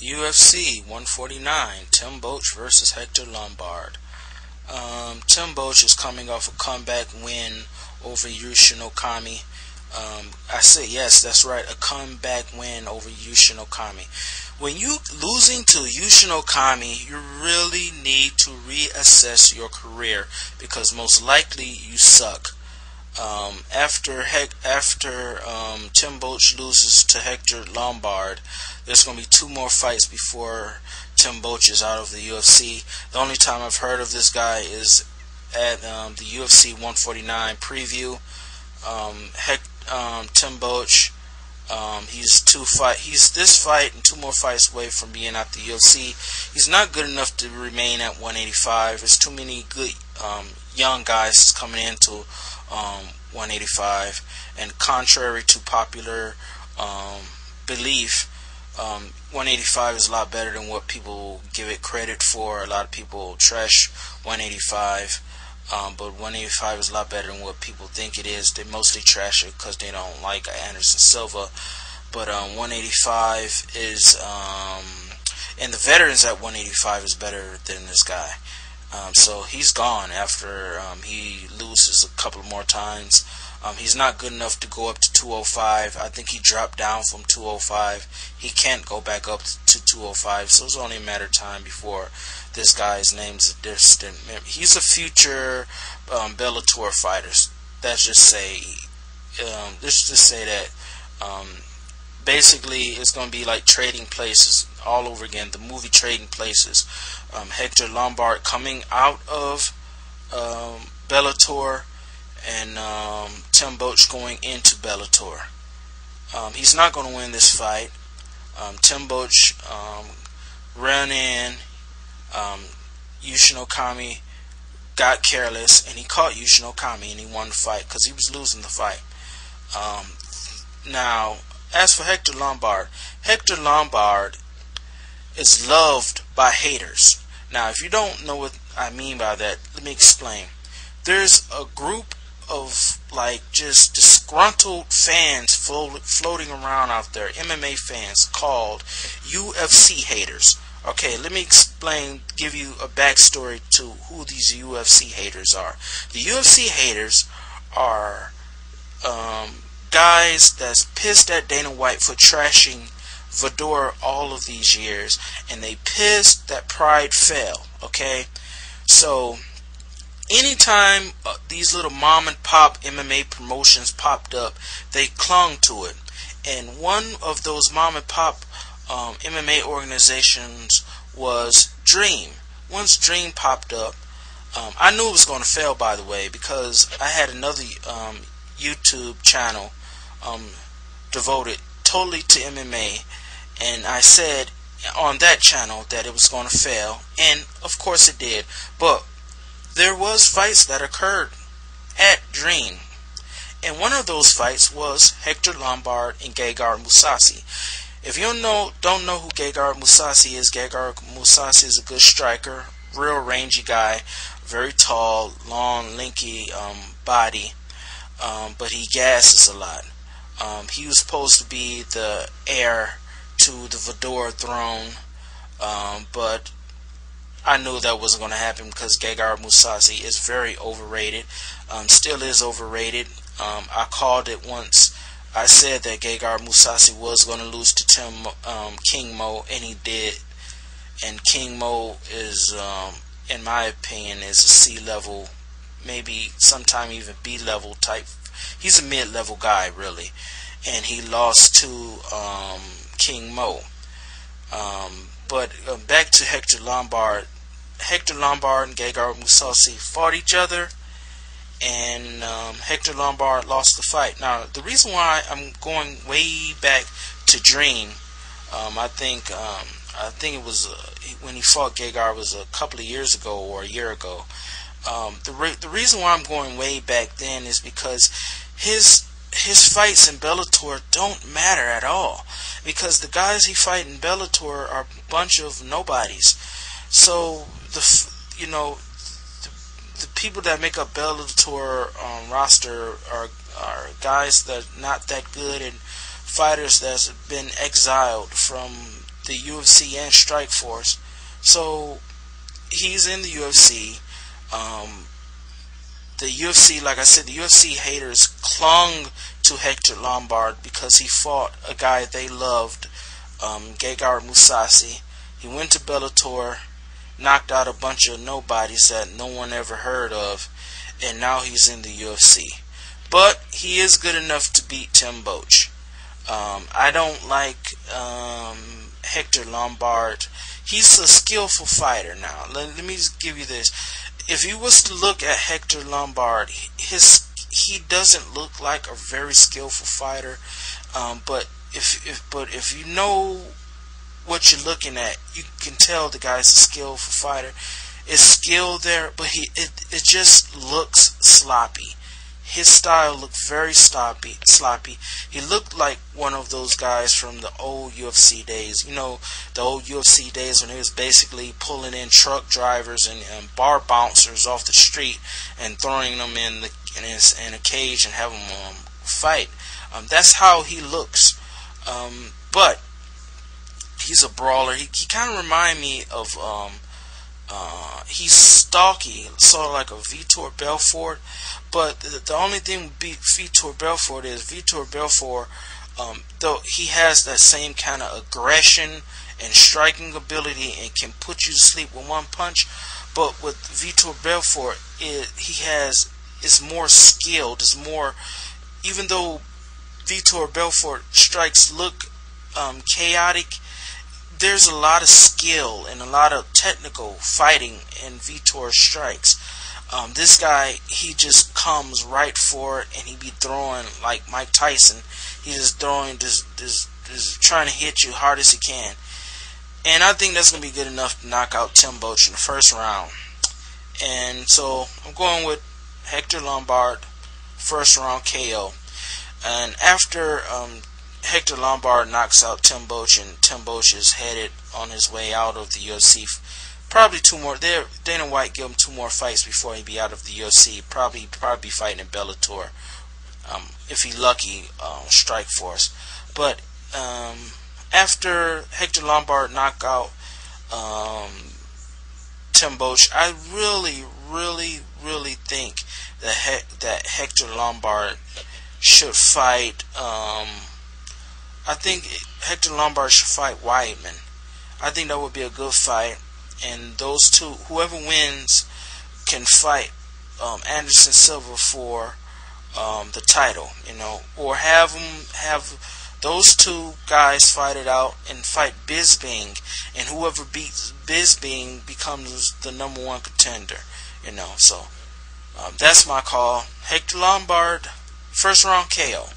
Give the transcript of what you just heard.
UFC 149, Tim Boetsch versus Hector Lombard. Tim Boetsch is coming off a comeback win over Urijah Faber. I say yes, that's right, a comeback win over Urijah Faber. When you losing to Urijah Faber, you really need to reassess your career because most likely you suck. After Tim Boetsch loses to Hector Lombard, there's going to be 2 more fights before Tim Boetsch is out of the UFC. The only time I've heard of this guy is at the UFC 149 preview. Tim Boetsch, he's this fight and 2 more fights away from being out the UFC. He's not good enough to remain at 185. There's too many good young guys coming into 185, and contrary to popular belief, 185 is a lot better than what people give it credit for. A lot of people trash 185, but 185 is a lot better than what people think it is. They mostly trash it because they don't like Anderson Silva, but 185 is, and the veterans at 185 is better than this guy. So he's gone after he loses a couple more times. He's not good enough to go up to 205. I think he dropped down from 205. He can't go back up to 205. So it's only a matter of time before this guy's name's a distant memory. He's a future Bellator fighter. Let's just say that basically it's going to be like Trading Places all over again. The movie Trading Places. Hector Lombard coming out of Bellator, and Tim Boetsch going into Bellator. He's not going to win this fight. Tim Boetsch ran in. Urijah Faber got careless, and he caught Urijah Faber, and he won the fight because he was losing the fight. Now, as for Hector Lombard is loved by haters. Now, if you don't know what I mean by that, let me explain. There's a group of just disgruntled fans floating around out there, MMA fans, called UFC haters. Okay, let me explain, give you a backstory to who these UFC haters are. The UFC haters are guys that's pissed at Dana White for trashing Fedor all of these years, and they pissed that Pride fell. Okay, so anytime these little mom and pop MMA promotions popped up, they clung to it, and one of those mom and pop MMA organizations was Dream. Once Dream popped up, I knew it was going to fail, by the way, because I had another YouTube channel devoted totally to MMA, and I said on that channel that it was going to fail, and of course it did. But there was fights that occurred at Dream, and one of those fights was Hector Lombard and Gegard Mousasi. If you don't know who Gegard Mousasi is, Gegard Mousasi is a good striker, real rangy guy, very tall, long, lanky body, but he gasses a lot. He was supposed to be the heir to the Fedor throne, but I knew that wasn't going to happen because Gegard Mousasi is very overrated, still is overrated. I called it once. I said that Gegard Mousasi was going to lose to King Mo, and he did. And King Mo is, in my opinion, is a C-level, maybe sometime even B-level type. He's a mid-level guy, really. And he lost to King Mo. But back to Hector Lombard. Hector Lombard and Gegard Mousasi fought each other, and Hector Lombard lost the fight. Now, the reason why I'm going way back to Dream, I think it was when he fought Gegard was a couple of years ago or a year ago. The reason why I'm going way back then is because his fights in Bellator don't matter at all, because the guys he fight in Bellator are a bunch of nobodies. So the people that make up Bellator roster are guys that are not that good, and fighters that's been exiled from the UFC and Strikeforce. So he's in the UFC. The UFC, like I said, the UFC haters clung to Hector Lombard because he fought a guy they loved, Gegard Mousasi. He went to Bellator, knocked out a bunch of nobodies that no one ever heard of, and now he's in the UFC. But he is good enough to beat Tim Boetsch. I don't like Hector Lombard. He's a skillful fighter now. Let me just give you this. If you was to look at Hector Lombard, he doesn't look like a very skillful fighter. But if you know what you're looking at, you can tell the guy's a skillful fighter. It's skill there, but it just looks sloppy. His style looked very sloppy. He looked like one of those guys from the old UFC days. You know, the old UFC days when he was basically pulling in truck drivers and bar bouncers off the street and throwing them in a cage and having them fight. That's how he looks. But he's a brawler. He kind of reminds me of he's stocky, sort of like a Vitor Belfort. But the only thing with Vitor Belfort is Vitor Belfort, though he has that same kind of aggression and striking ability and can put you to sleep with one punch. But with Vitor Belfort, it's more skilled. It's more, even though Vitor Belfort strikes look chaotic, there's a lot of skill and a lot of technical fighting in Vitor's strikes. This guy, he just comes right for it, and he be throwing like Mike Tyson. He's just throwing, just trying to hit you hard as he can. And I think that's going to be good enough to knock out Tim Boetsch in the first round. And so I'm going with Hector Lombard, first round KO. And after Hector Lombard knocks out Tim Boetsch, and Tim Boetsch is headed on his way out of the UFC. Probably two more. Dana White give him 2 more fights before he be out of the UFC. Probably be fighting in Bellator, if he lucky, Strikeforce. But after Hector Lombard knocked out Tim Boetsch, I really think that Hector Lombard should fight. I think Hector Lombard should fight Weidman. I think that would be a good fight. And those two, whoever wins, can fight Anderson Silva for the title, you know, or have those two guys fight it out and fight Bisping, and whoever beats Bisping becomes the #1 contender, you know. So that's my call. Hector Lombard, first round KO.